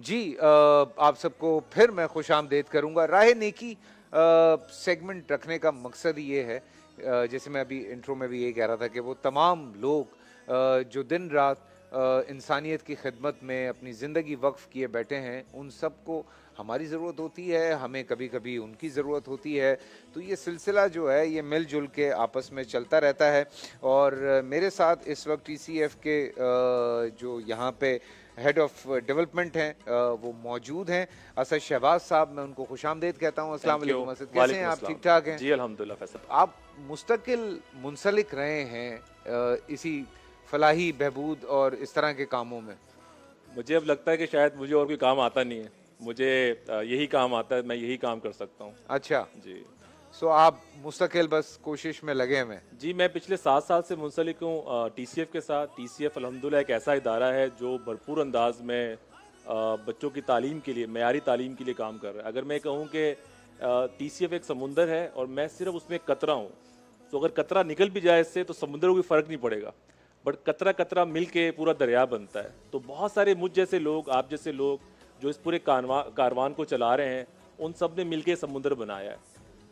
जी आप सबको फिर मैं खुशामदीद करूँगा। राह नेकी सेगमेंट रखने का मकसद ये है, जैसे मैं अभी इंट्रो में भी ये कह रहा था कि वो तमाम लोग जो दिन रात इंसानियत की खिदमत में अपनी ज़िंदगी वक्फ़ किए बैठे हैं, उन सबको हमारी ज़रूरत होती है, हमें कभी-कभी उनकी ज़रूरत होती है। तो ये सिलसिला जो है ये मिल-जुल के आपस में चलता रहता है। और मेरे साथ इस वक्त टीसीएफ के जो यहाँ पे हेड ऑफ डेवलपमेंट हैं वो मौजूद हैं, असद शहबाज साहब। मैं उनको खुशामदीद कहता हूँ। अस्सलाम थैंक यू। वालेकुम असद, कैसे हैं वालेकुम आप? अस्सलाम। ठीक-ठाक हैं? जी अल्हम्दुलिल्लाह फैसल। आप मुस्तकिल मुंसलिक रहे हैं इसी फलाही बहबूद और इस तरह के कामों में। मुझे अब लगता है कि शायद मुझे और कोई काम आता नहीं है। मुझे यही काम आता है, मैं यही काम कर सकता हूँ। अच्छा, जी। सो आप मुस्तकिल बस कोशिश में लगे हुए हैं। जी, मैं पिछले 7 साल से मुंसलिक हूँ टीसीएफ के साथ। टीसीएफ अल्हम्दुलिल्लाह एक ऐसा इदारा है जो भरपूर अंदाज में बच्चों की तालीम के लिए, मयारी तालीम के लिए काम कर रहा है। अगर मैं कहूँ कि टीसीएफ एक समुंदर है और मैं सिर्फ उसमें एक कतरा हूँ। तो अगर कतरा निकल भी जाए इससे तो समुद्र को कोई फ़र्क नहीं पड़ेगा। बट कतरा कतरा मिल के पूरा दरिया बनता है। तो बहुत सारे मुझ जैसे लोग, आप जैसे लोग जो इस पूरे कारवान को चला रहे हैं, उन सब ने मिल के समुंदर बनाया है।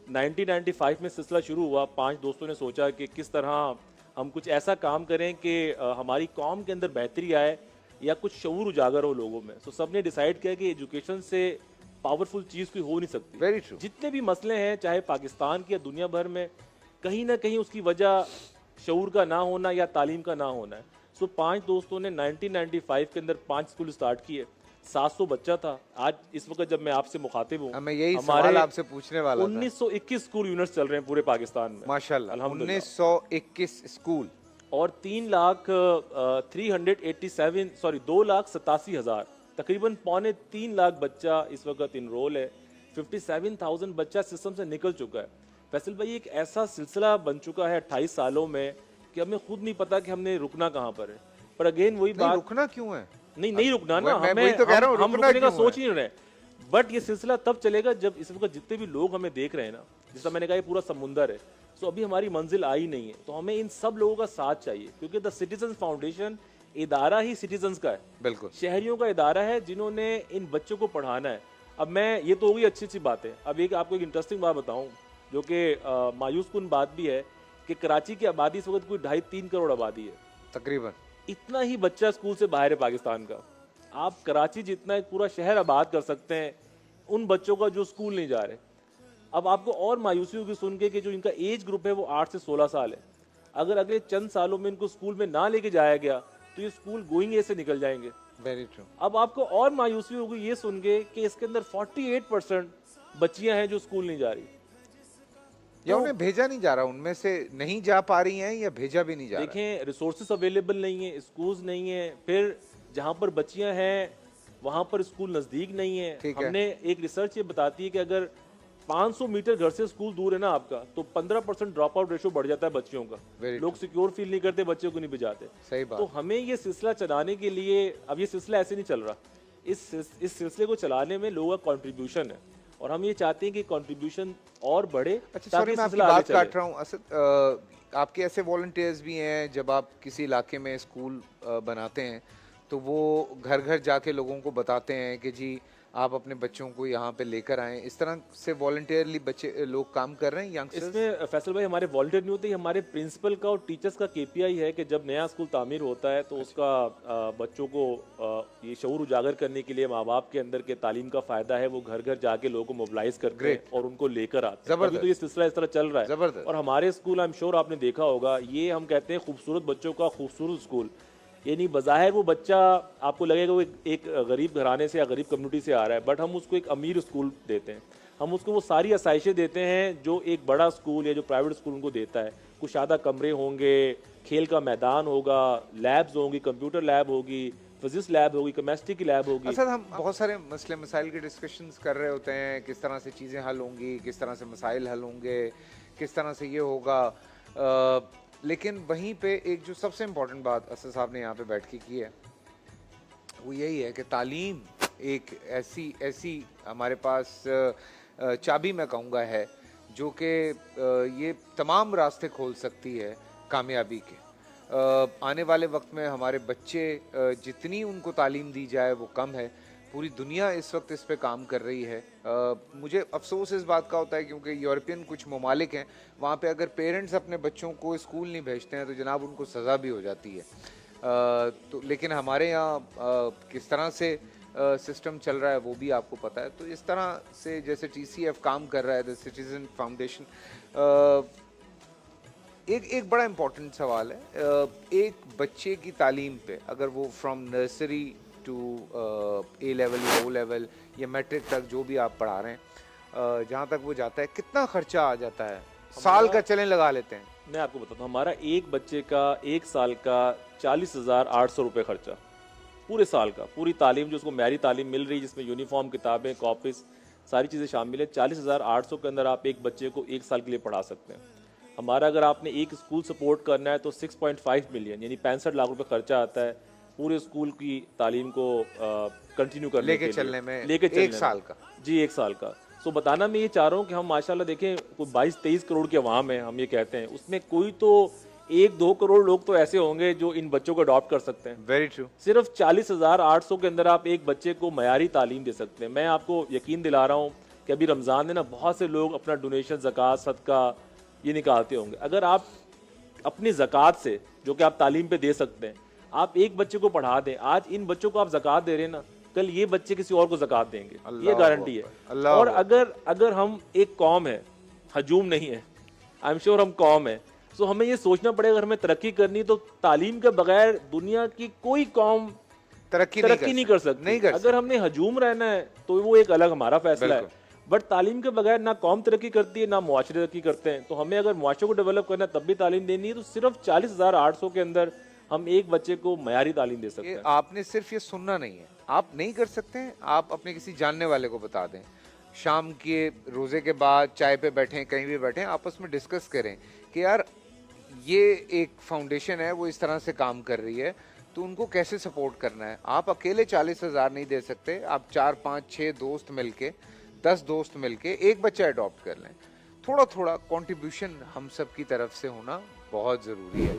1995 में सिलसिला शुरू हुआ। 5 दोस्तों ने सोचा कि किस तरह हम कुछ ऐसा काम करें कि हमारी कौम के अंदर बेहतरी आए या कुछ शऊर उजागर हो लोगों में। तो सब ने डिसाइड किया कि एजुकेशन से पावरफुल चीज़ कोई हो नहीं सकती। Very true. जितने भी मसले हैं, चाहे पाकिस्तान की या दुनिया भर में, कहीं ना कहीं उसकी वजह शऊर का ना होना या तालीम का ना होना है। सो 5 दोस्तों ने 1995 के अंदर 5 स्कूल स्टार्ट किए। 700 बच्चा था। आज इस वक्त जब मैं आपसे मुखातिब हूँ, मैं यही हमारे सवाल आपसे पूछने वाला था। 1921 स्कूल यूनिट्स चल रहे हैं पूरे पाकिस्तान में माशाल्लाह, अल्हम्दुलिल्लाह। 1921 स्कूल और 2,87,000 तकरीबन 2.25 लाख बच्चा इस वक्त इनरोल है। 57,000 बच्चा सिस्टम से निकल चुका है। फैसल भाई, एक ऐसा सिलसिला बन चुका है 28 सालों में कि हमें खुद नहीं पता कि हमने रुकना कहाँ पर है। पर अगेन वही नहीं, बात, रुकना क्यों है? नहीं रुकना ना, मैं हमें वही तो कह रहा हूँ, हम रुकना रुकने का क्यों सोच है? नहीं रहे। बट ये सिलसिला तब चलेगा जब इस वक्त जितने भी लोग हमें देख रहे हैं ना, जैसा मैंने कहा ये पूरा समुंदर है। सो अभी हमारी मंजिल आई नहीं है, तो हमें इन सब लोगों का साथ चाहिए, क्योंकि द सिटीजन फाउंडेशन इदारा ही सिटीजन्स का है, बिल्कुल। शहरियों का इदारा है जिन्होंने इन बच्चों को पढ़ाना है। अब मैं, ये तो होगी अच्छी अच्छी बात है। अब एक आपको एक इंटरेस्टिंग बात बताऊं जो कि मायूस कुन बात भी है कि कराची की आबादी इस वक्त कोई 2.5-3 करोड़ आबादी है। तकरीबन इतना ही बच्चा स्कूल से बाहर है पाकिस्तान का। आप कराची जितना एक पूरा शहर आबाद कर सकते हैं उन बच्चों का जो स्कूल नहीं जा रहे। अब आपको और मायूसी होगी सुन के कि जो इनका एज ग्रुप है वो 8 से 16 साल है। अगर अगले चंद सालों में इनको स्कूल में ना लेके जाया गया तो ये स्कूल गोइंग एज से निकल जाएंगे। Very true. अब आपको और मायूसी होगी ये सुन के कि इसके अंदर 48% बच्चियां हैं जो स्कूल नहीं जा रही, या तो उन्हें भेजा नहीं जा रहा, उनमें से नहीं जा पा रही हैं या भेजा भी नहीं जा रहा है। देखें, रिसोर्सेज अवेलेबल नहीं है, स्कूल्स नहीं है, फिर जहाँ पर बच्चियां हैं वहाँ पर स्कूल नज़दीक नहीं है। ठीक है। हमने एक रिसर्च ये बताती है कि अगर 500 मीटर घर से स्कूल दूर है ना आपका, तो 15% ड्रॉप आउट रेशो बढ़ जाता है बच्चियों का। Very लोग सिक्योर फील नहीं करते, बच्चों को नहीं भिजाते। सही बात। तो हमें ये सिलसिला चलाने के लिए, अब ये सिलसिला ऐसे नहीं चल रहा, इस सिलसिले को चलाने में लोगों का कंट्रीब्यूशन है और हम ये चाहते हैं कि कंट्रीब्यूशन और बढ़े। अच्छा, ताकि सॉरी मैं आपकी सिलसिला आगे बात चले। काट रहा हूँ असद। आपके ऐसे वॉलंटियर्स भी हैं जब आप किसी इलाके में स्कूल बनाते हैं तो वो घर घर जाके लोगों को बताते हैं कि जी आप अपने बच्चों को यहाँ पे लेकर आएं, इस तरह से वॉलंटियरली बच्चे लोग काम कर रहे हैं यंगस्टर्स? इसमें फैसल भाई हमारे वॉलंटियर नहीं होते, हमारे प्रिंसिपल का और टीचर्स का केपीआई है कि जब नया स्कूल तामीर होता है तो उसका बच्चों को ये शऊर उजागर करने के लिए माँ बाप के अंदर के तालीम का फायदा है, वो घर घर जाके लोगों को मोबिलाइज करते हैं और उनको लेकर आते हैं। अभी तो ये सिलसिला इस तरह चल रहा है। जबरदस्त। और हमारे स्कूल, आई एम श्योर आपने देखा होगा, ये हम कहते हैं खूबसूरत बच्चों का खूबसूरत स्कूल। यानी बज़ाहिर वो बच्चा आपको लगेगा वो एक गरीब घराने से या गरीब कम्युनिटी से आ रहा है, बट हम उसको एक अमीर स्कूल देते हैं। हम उसको वो सारी आसाइशें देते हैं जो एक बड़ा स्कूल या जो प्राइवेट स्कूल उनको देता है। कुशादा कमरे होंगे, खेल का मैदान होगा, लैब्स होंगी, कंप्यूटर लैब होगी, फिजिक्स लैब होगी, केमिस्ट्री की लैब होगी। अच्छा, हम बहुत सारे मसले मसाइल के डिस्कशंस कर रहे होते हैं, किस तरह से चीज़ें हल होंगी, किस तरह से मसाइल हल होंगे, किस तरह से ये होगा। लेकिन वहीं पे एक जो सबसे इम्पोर्टेंट बात असद साहब ने यहाँ पे बैठ के की है वो यही है कि तालीम एक ऐसी हमारे पास चाबी मैं कहूँगा है जो कि ये तमाम रास्ते खोल सकती है कामयाबी के। आने वाले वक्त में हमारे बच्चे जितनी उनको तालीम दी जाए वो कम है। पूरी दुनिया इस वक्त इस पे काम कर रही है। मुझे अफसोस इस बात का होता है क्योंकि यूरोपियन कुछ ममालिक हैं, वहाँ पे अगर पेरेंट्स अपने बच्चों को स्कूल नहीं भेजते हैं तो जनाब उनको सज़ा भी हो जाती है। तो लेकिन हमारे यहाँ किस तरह से सिस्टम चल रहा है वो भी आपको पता है। तो इस तरह से जैसे TCF काम कर रहा है, द सिटीजन फाउंडेशन, एक बड़ा इम्पोर्टेंट सवाल है। एक बच्चे की तालीम पे अगर वो from nursery to A level या O लेवल या मैट्रिक तक जो भी आप पढ़ा रहे हैं, जहाँ तक वो जाता है, कितना खर्चा आ जाता है? साल का चलें लगा लेते हैं। मैं आपको बताता हूँ, हमारा एक बच्चे का 1 साल का 40,800 रुपये खर्चा, पूरे साल का, पूरी तालीम जो उसको म्यारी तालीम मिल रही है जिसमें यूनिफॉर्म, किताबें, कॉपीज, सारी चीज़ें शामिल है। 40,800 के अंदर आप एक बच्चे को 1 साल के लिए पढ़ा सकते हैं। हमारा अगर आपने एक स्कूल सपोर्ट करना है तो 6.5 मिलियन यानी 65 लाख रुपए खर्चा आता है पूरे स्कूल की तालीम को कंटिन्यू करने लेके के लिए, चलने में, लेके चलने एक साल का। जी 1 साल का। सो बताना मैं ये चाह रहा हूँ कि हम माशाल्लाह देखें, कोई 22-23 करोड़ की आवाम है, हम ये कहते हैं, उसमें कोई तो 1-2 करोड़ लोग तो ऐसे होंगे जो इन बच्चों को अडॉप्ट कर सकते हैं। Very true. सिर्फ 40,800 के अंदर आप एक बच्चे को मयारी तालीम दे सकते हैं। मैं आपको यकीन दिला रहा हूँ कि अभी रमज़ान में ना बहुत से लोग अपना डोनेशन, ज़कात, सदका ये निकालते होंगे। अगर आप अपनी ज़कात से, जो कि आप तालीम पे दे सकते हैं, आप एक बच्चे को पढ़ा दें, आज इन बच्चों को आप ज़कात दे रहे हैं ना, कल ये बच्चे किसी और को ज़कात देंगे, ये गारंटी है। और अगर हम एक कौम है, हजूम नहीं है, आई एम श्योर हम कौम है, तो हमें ये सोचना पड़ेगा अगर हमें तरक्की करनी तो तालीम के बगैर दुनिया की कोई कौम तरक्की नहीं कर सकती। अगर हमने हजूम रहना है तो वो एक अलग हमारा फैसला है, बट तालीम के बगैर ना कौम तरक्की करती है ना मुआशरे तरक्की करते हैं। तो हमें अगर मुआशरे को डेवलप करना है तब भी तालीम देनी है, तो सिर्फ 40,800 के अंदर हम एक बच्चे को मयारी तालीम दे सकते हैं। आपने सिर्फ ये सुनना नहीं है, आप नहीं कर सकते हैं, आप अपने किसी जानने वाले को बता दें, शाम के रोजे के बाद चाय पे बैठें, कहीं भी बैठें, आपस में डिस्कस करें कि यार ये एक फाउंडेशन है, वो इस तरह से काम कर रही है, तो उनको कैसे सपोर्ट करना है। आप अकेले 40,000 नहीं दे सकते, आप 4, 5, 6 दोस्त मिलके, 10 दोस्त मिलके एक बच्चा अडॉप्ट कर लें। थोड़ा थोड़ा कंट्रीब्यूशन हम सब की तरफ से होना बहुत ज़रूरी है।